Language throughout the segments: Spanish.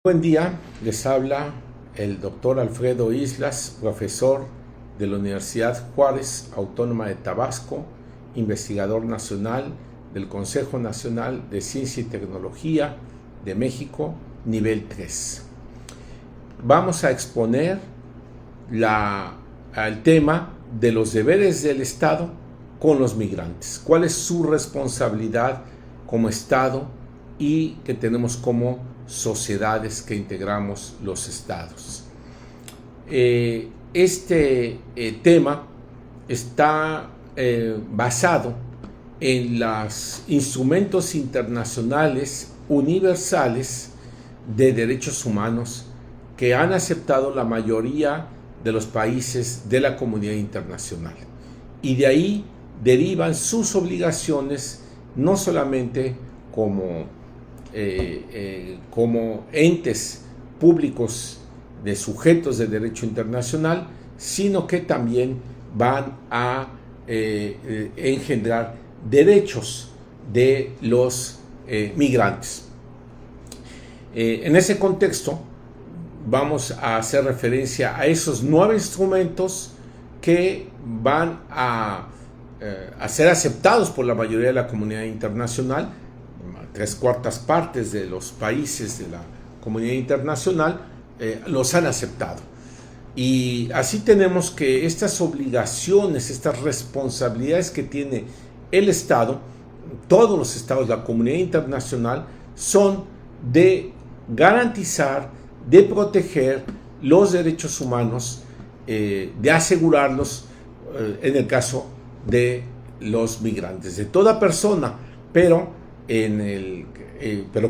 Buen día, les habla el doctor Alfredo Islas, profesor de la Universidad Juárez Autónoma de Tabasco, investigador nacional del Consejo Nacional de Ciencia y Tecnología de México, nivel 3. Vamos a exponer el tema de los deberes del Estado con los migrantes. ¿Cuál es su responsabilidad como Estado y que tenemos como sociedades que integramos los estados? Este tema está basado en los instrumentos internacionales universales de derechos humanos que han aceptado la mayoría de los países de la comunidad internacional, y de ahí derivan sus obligaciones no solamente como entes públicos de sujetos de derecho internacional, sino que también van a engendrar derechos de los migrantes. En ese contexto vamos a hacer referencia a esos 9 instrumentos que van a ser aceptados por la mayoría de la comunidad internacional. 3/4 partes de los países de la comunidad internacional los han aceptado. Y así tenemos que estas obligaciones, estas responsabilidades que tiene el Estado, todos los estados de la comunidad internacional, son de garantizar, de proteger los derechos humanos, de asegurarlos en el caso de los migrantes, de toda persona, pero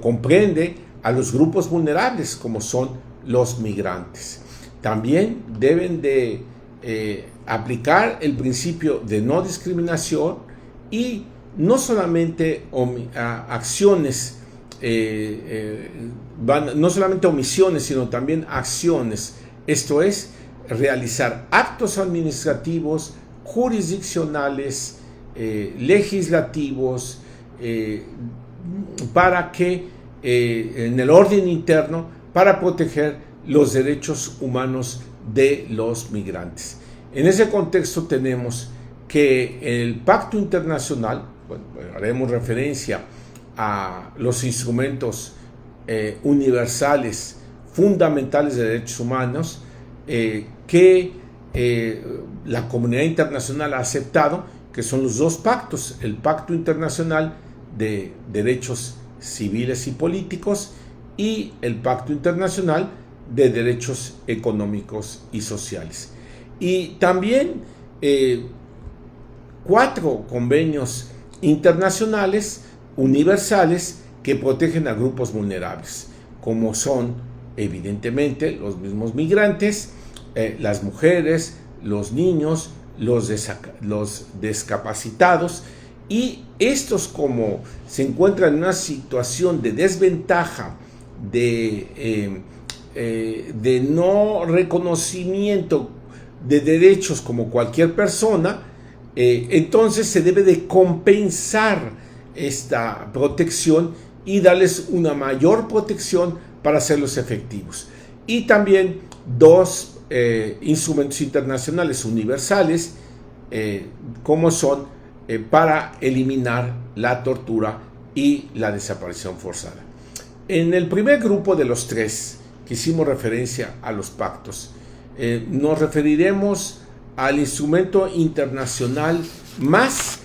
comprende a los grupos vulnerables como son los migrantes. También deben de aplicar el principio de no discriminación y no solamente acciones, no solamente omisiones, sino también acciones. Esto es, realizar actos administrativos, jurisdiccionales, legislativos, para que en el orden interno, para proteger los derechos humanos de los migrantes. En ese contexto tenemos que el Pacto Internacional, haremos referencia a los instrumentos universales fundamentales de derechos humanos que la comunidad internacional ha aceptado, que son los 2 pactos: el Pacto Internacional de Derechos Civiles y Políticos y el Pacto Internacional de Derechos Económicos y Sociales. Y también 4 convenios internacionales universales que protegen a grupos vulnerables, como son evidentemente los mismos migrantes, las mujeres, los niños, los discapacitados. Y estos, como se encuentran en una situación de desventaja, de no reconocimiento de derechos como cualquier persona, entonces se debe de compensar esta protección y darles una mayor protección para hacerlos efectivos. Y también 2 instrumentos internacionales universales, como son para eliminar la tortura y la desaparición forzada. En el primer grupo de los 3 que hicimos referencia a los pactos, nos referiremos al instrumento internacional más,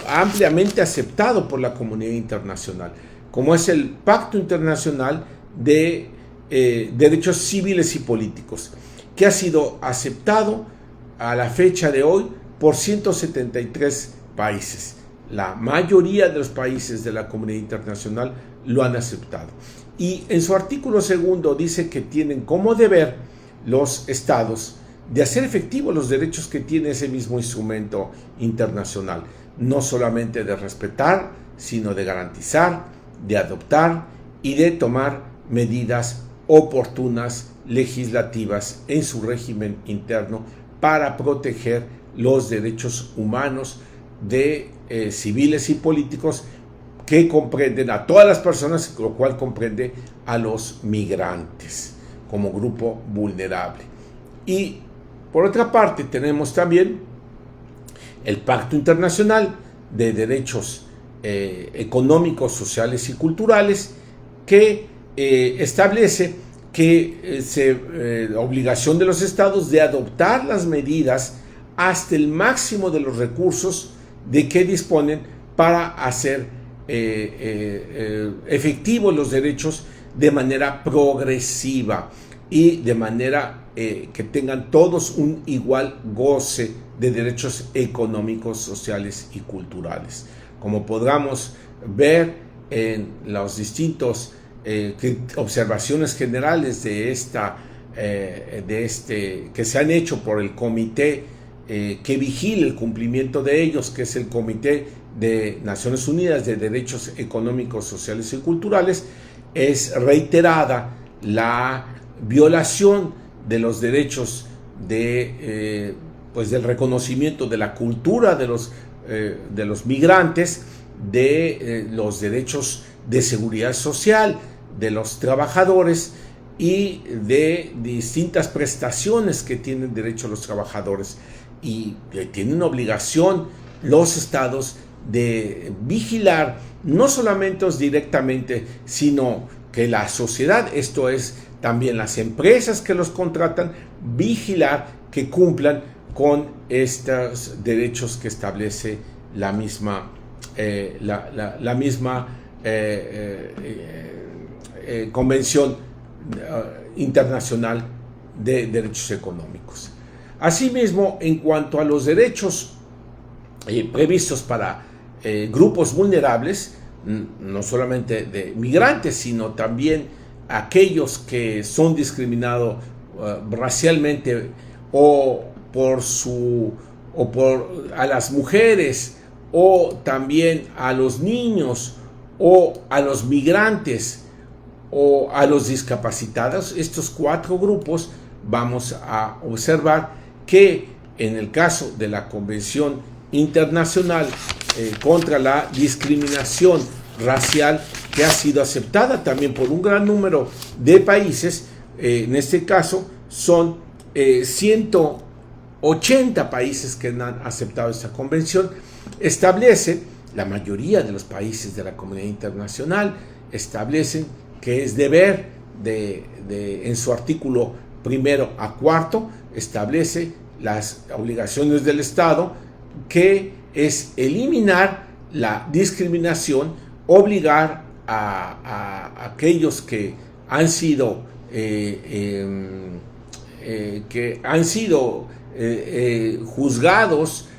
ampliamente aceptado por la comunidad internacional, como es el Pacto Internacional de Derechos Civiles y Políticos, que ha sido aceptado a la fecha de hoy por 173 países. La mayoría de los países de la comunidad internacional lo han aceptado. Y en su artículo 2 dice que tienen como deber los estados de hacer efectivos los derechos que tiene ese mismo instrumento internacional, no solamente de respetar, sino de garantizar, de adoptar y de tomar medidas oportunas legislativas en su régimen interno para proteger los derechos humanos de civiles y políticos que comprenden a todas las personas, lo cual comprende a los migrantes como grupo vulnerable. Y por otra parte tenemos también el Pacto Internacional de Derechos Económicos, Sociales y Culturales, que establece que la obligación de los estados de adoptar las medidas hasta el máximo de los recursos de que disponen para hacer efectivos los derechos de manera progresiva y de manera que tengan todos un igual goce de derechos económicos, sociales y culturales. Como podamos ver en los distintos observaciones generales que se han hecho por el comité que vigila el cumplimiento de ellos, que es el Comité de Naciones Unidas de Derechos Económicos, Sociales y Culturales, es reiterada la violación de los derechos del reconocimiento de la cultura de los migrantes, de los derechos de seguridad social de los trabajadores y de distintas prestaciones que tienen derecho los trabajadores, y tienen obligación los estados de vigilar no solamente directamente, sino que la sociedad, esto es también las empresas que los contratan, vigilar que cumplan con estos derechos que establece la misma Convención Internacional de Derechos Económicos. Asimismo, en cuanto a los derechos previstos para grupos vulnerables, no solamente de migrantes, sino también aquellos que son discriminados racialmente a las mujeres, o también a los niños, o a los migrantes, o a los discapacitados. Estos 4 grupos vamos a observar que en el caso de la Convención Internacional contra la Discriminación Racial, que ha sido aceptada también por un gran número de países, en este caso son 180 países que han aceptado esta convención, establece, la mayoría de los países de la comunidad internacional establecen que es deber en su artículo 1 a 4, establece las obligaciones del Estado, que es eliminar la discriminación, obligar a aquellos que han sido juzgados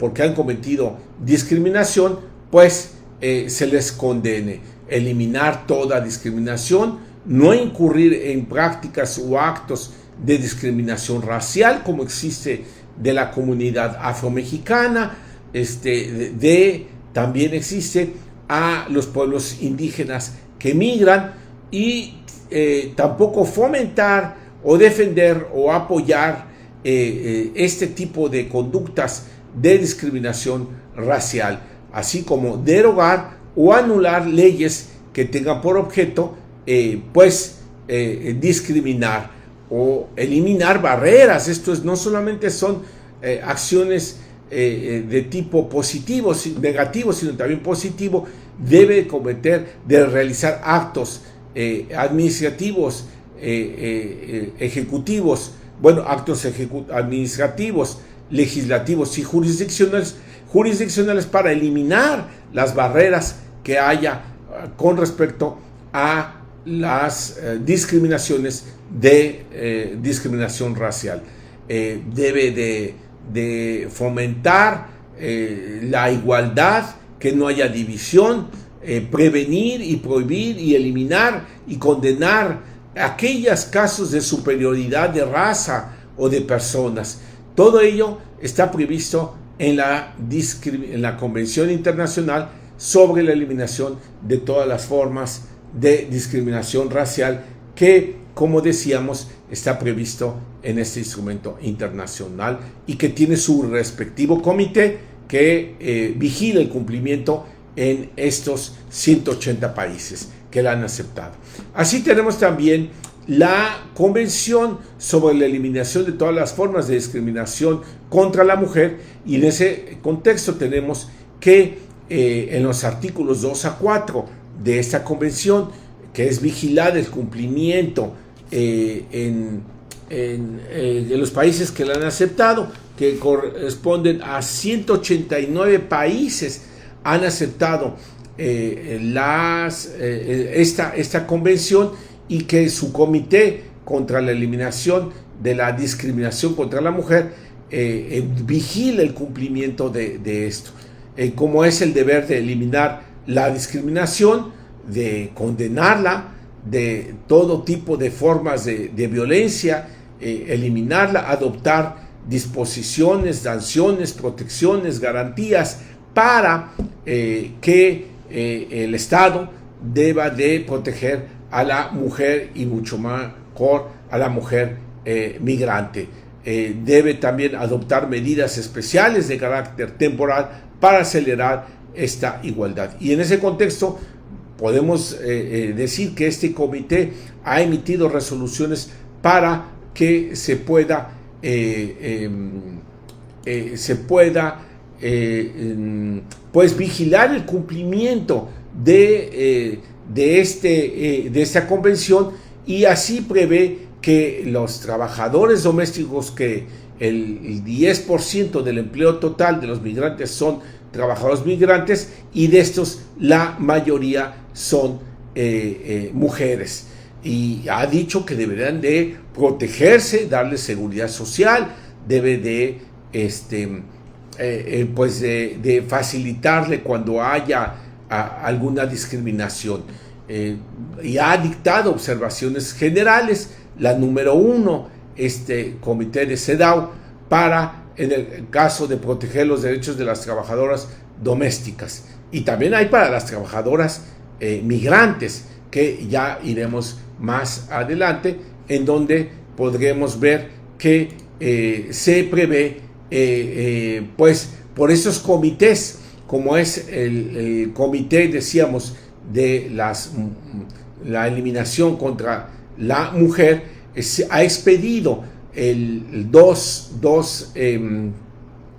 porque han cometido discriminación, pues se les condene, eliminar toda discriminación, no incurrir en prácticas o actos de discriminación racial como existe de la comunidad afromexicana, también existe a los pueblos indígenas que migran, y tampoco fomentar o defender o apoyar este tipo de conductas de discriminación racial, así como derogar o anular leyes que tengan por objeto discriminar o eliminar barreras. Esto no solamente son acciones de tipo positivo, negativo, sino también positivo. Debe de realizar actos administrativos, ejecutivos, administrativos, legislativos y jurisdiccionales para eliminar las barreras que haya con respecto a las discriminaciones de discriminación racial. Debe de fomentar la igualdad, que no haya división, prevenir y prohibir y eliminar y condenar aquellos casos de superioridad de raza o de personas. Todo ello está previsto en la Convención Internacional sobre la eliminación de todas las formas de discriminación racial, que, como decíamos, está previsto en este instrumento internacional y que tiene su respectivo comité, que vigila el cumplimiento en estos 180 países que la han aceptado. Así tenemos también la Convención sobre la eliminación de todas las formas de discriminación contra la mujer, y en ese contexto tenemos que en los artículos 2 a 4 de esta convención, que es vigilar el cumplimiento en los países que la han aceptado, que corresponden a 189 países, han aceptado esta convención, y que su comité contra la eliminación de la discriminación contra la mujer vigila el cumplimiento de esto, como es el deber de eliminar la discriminación, de condenarla, de todo tipo de formas de violencia, eliminarla, adoptar disposiciones, sanciones, protecciones, garantías para que el Estado deba de proteger a la mujer, y mucho mejor a la mujer migrante. Debe también adoptar medidas especiales de carácter temporal para acelerar esta igualdad. Y en ese contexto podemos decir que este comité ha emitido resoluciones para que se pueda pues vigilar el cumplimiento de esta convención, y así prevé que los trabajadores domésticos, que el 10% del empleo total de los migrantes son trabajadores migrantes, y de estos la mayoría son mujeres, y ha dicho que deberán de protegerse, darles seguridad social, debe de de facilitarle cuando haya alguna discriminación, y ha dictado observaciones generales. La número 1, este comité de CEDAW, para, en el caso de proteger los derechos de las trabajadoras domésticas, y también hay para las trabajadoras migrantes, que ya iremos más adelante, en donde podremos ver que se prevé pues por esos comités, como es el comité, decíamos, de la eliminación contra la mujer, ha expedido dos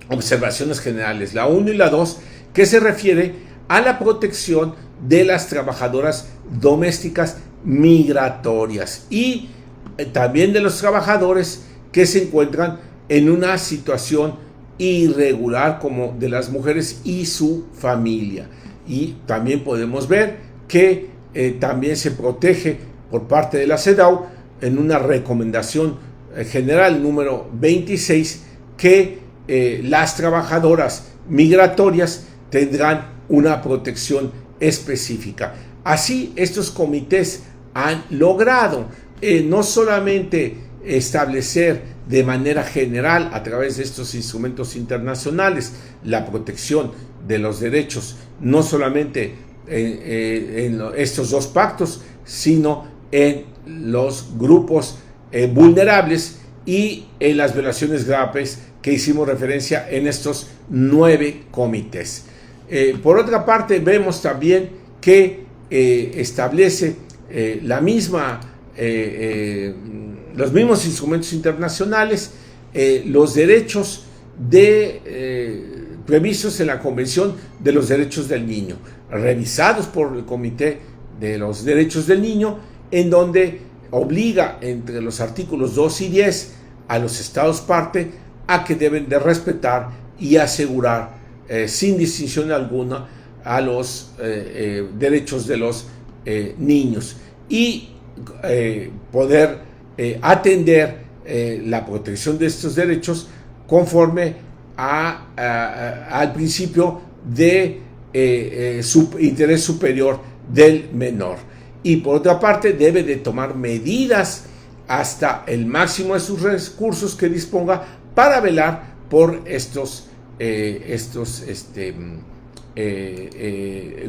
observaciones generales, la 1 y la 2, que se refiere a la protección de las trabajadoras domésticas migratorias, y también de los trabajadores que se encuentran en una situación irregular, como de las mujeres y su familia. Y también podemos ver que también se protege por parte de la CEDAW, en una recomendación general número 26, que las trabajadoras migratorias tendrán una protección específica. Así, estos comités han logrado no solamente establecer de manera general, a través de estos instrumentos internacionales, la protección de los derechos, no solamente en estos dos pactos, sino en los grupos vulnerables y en las violaciones graves que hicimos referencia en estos 9 comités. Por otra parte, vemos también que establece los mismos instrumentos internacionales, los derechos previstos en la Convención de los Derechos del Niño, revisados por el Comité de los Derechos del Niño, en donde obliga, entre los artículos 2 y 10, a los Estados parte a que deben de respetar y asegurar sin distinción alguna a los derechos de los niños, y poder atender la protección de estos derechos conforme al principio de interés superior del menor. Y por otra parte, debe de tomar medidas hasta el máximo de sus recursos que disponga para velar por estos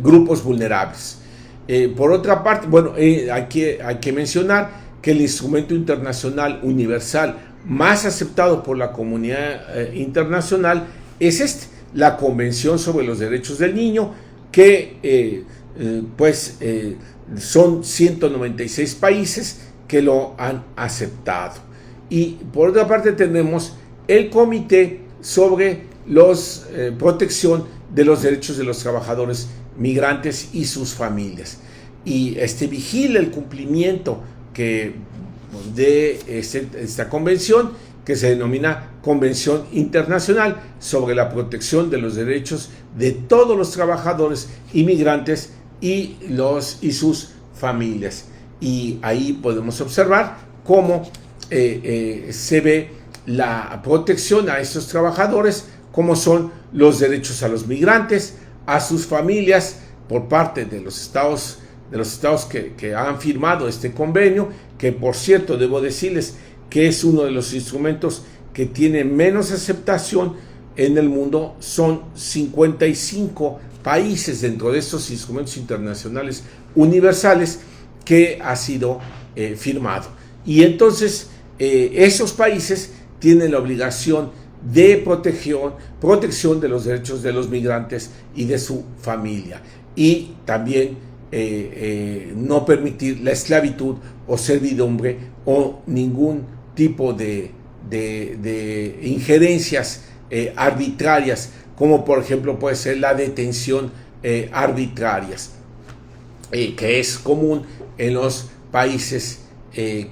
grupos vulnerables. Por otra parte, hay que mencionar que el instrumento internacional universal más aceptado por la comunidad internacional es la Convención sobre los Derechos del Niño, que son 196 países que lo han aceptado. Y por otra parte tenemos el Comité sobre protección de los derechos de los trabajadores migrantes y sus familias. Y vigila el cumplimiento de esta convención, que se denomina Convención Internacional sobre la Protección de los Derechos de todos los trabajadores inmigrantes y sus familias. Y ahí podemos observar cómo se ve la protección a estos trabajadores, como son los derechos a los migrantes, a sus familias, por parte de los estados que han firmado este convenio, que por cierto debo decirles que es uno de los instrumentos que tiene menos aceptación en el mundo. Son 55 países dentro de estos instrumentos internacionales universales que ha sido firmado. Y entonces esos países tienen la obligación de protección de los derechos de los migrantes y de su familia, y también no permitir la esclavitud o servidumbre o ningún tipo de injerencias arbitrarias, como por ejemplo puede ser la detención arbitrarias, que es común en los países en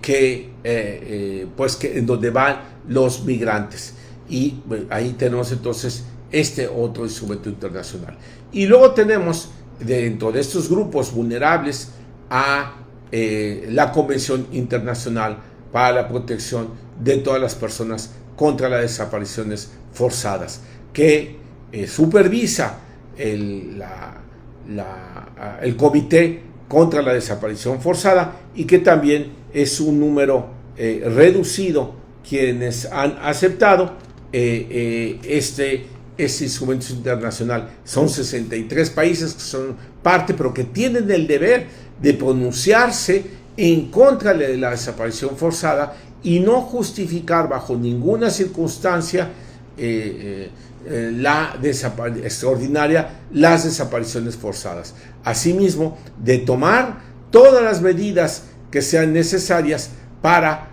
donde van los migrantes. Y ahí tenemos entonces otro instrumento internacional. Y luego tenemos dentro de estos grupos vulnerables a la Convención Internacional para la Protección de todas las personas contra las desapariciones forzadas, que supervisa el Comité contra la Desaparición Forzada, y que también es un número reducido quienes han aceptado este instrumento internacional. Son 63 países que son parte, pero que tienen el deber de pronunciarse en contra de la desaparición forzada y no justificar bajo ninguna circunstancia extraordinaria las desapariciones forzadas. Asimismo, de tomar todas las medidas que sean necesarias para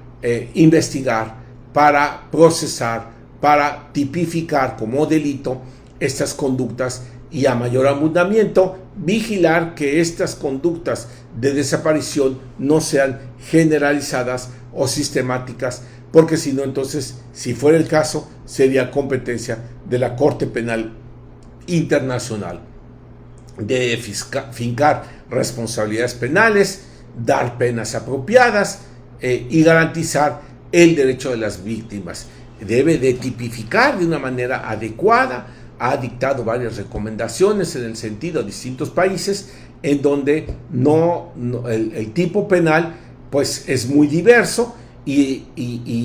investigar, para procesar, para tipificar como delito estas conductas, y a mayor abundamiento vigilar que estas conductas de desaparición no sean generalizadas o sistemáticas, porque si no, entonces, si fuera el caso, sería competencia de la Corte Penal Internacional de fincar responsabilidades penales, dar penas apropiadas y garantizar el derecho de las víctimas. Debe de tipificar de una manera adecuada. Ha dictado varias recomendaciones en el sentido a distintos países en donde el tipo penal pues es muy diverso y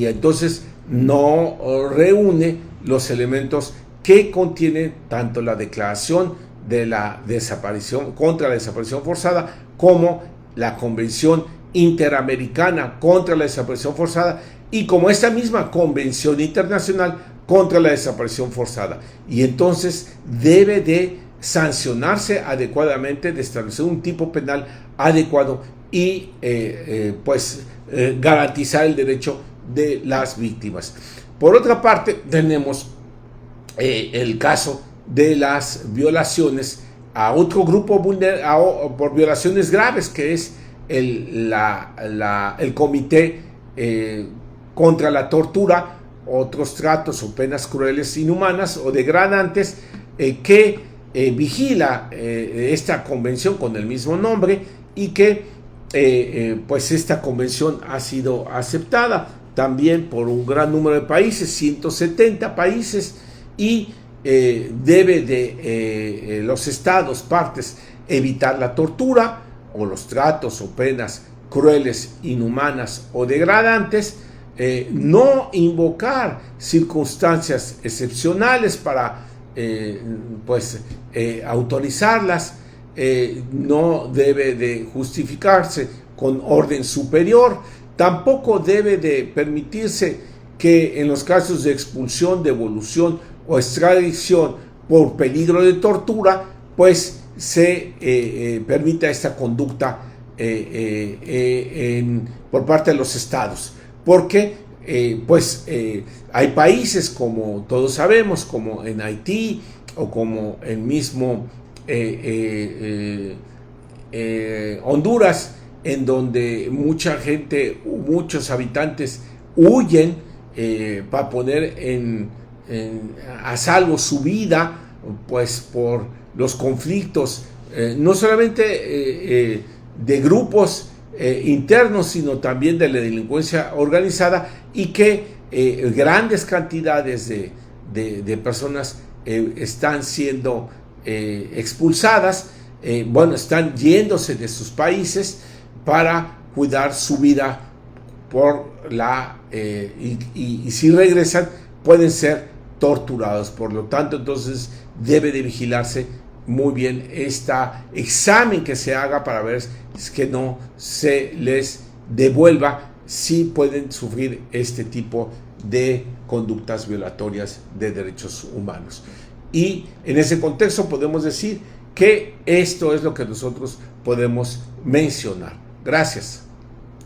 entonces no reúne los elementos que contiene tanto la Declaración de la Desaparición contra la Desaparición Forzada como la Convención Interamericana contra la Desaparición Forzada, y como esta misma Convención Internacional contra la Desaparición Forzada. Y entonces debe de sancionarse adecuadamente, de establecer un tipo penal adecuado y garantizar el derecho de las víctimas. Por otra parte, tenemos el caso de las violaciones a otro grupo por violaciones graves, que es el Comité contra la Tortura, otros tratos o penas crueles, inhumanas o degradantes, que vigila esta convención con el mismo nombre, y que esta convención ha sido aceptada también por un gran número de países, 170 países, y debe de los estados partes evitar la tortura o los tratos o penas crueles, inhumanas o degradantes, no invocar circunstancias excepcionales para autorizarlas, no debe de justificarse con orden superior, tampoco debe de permitirse que en los casos de expulsión, devolución o extradición por peligro de tortura, pues se permita esta conducta por parte de los estados. Porque hay países, como todos sabemos, como en Haití o como el mismo Honduras, en donde mucha gente, muchos habitantes huyen para poner a salvo su vida, pues por los conflictos, no solamente de grupos internos, sino también de la delincuencia organizada, y que grandes cantidades de personas están siendo expulsadas, están yéndose de sus países para cuidar su vida y si regresan pueden ser torturados. Por lo tanto, entonces debe de vigilarse muy bien este examen que se haga para ver que no se les devuelva si pueden sufrir este tipo de conductas violatorias de derechos humanos. Y en ese contexto podemos decir que esto es lo que nosotros podemos mencionar. Gracias.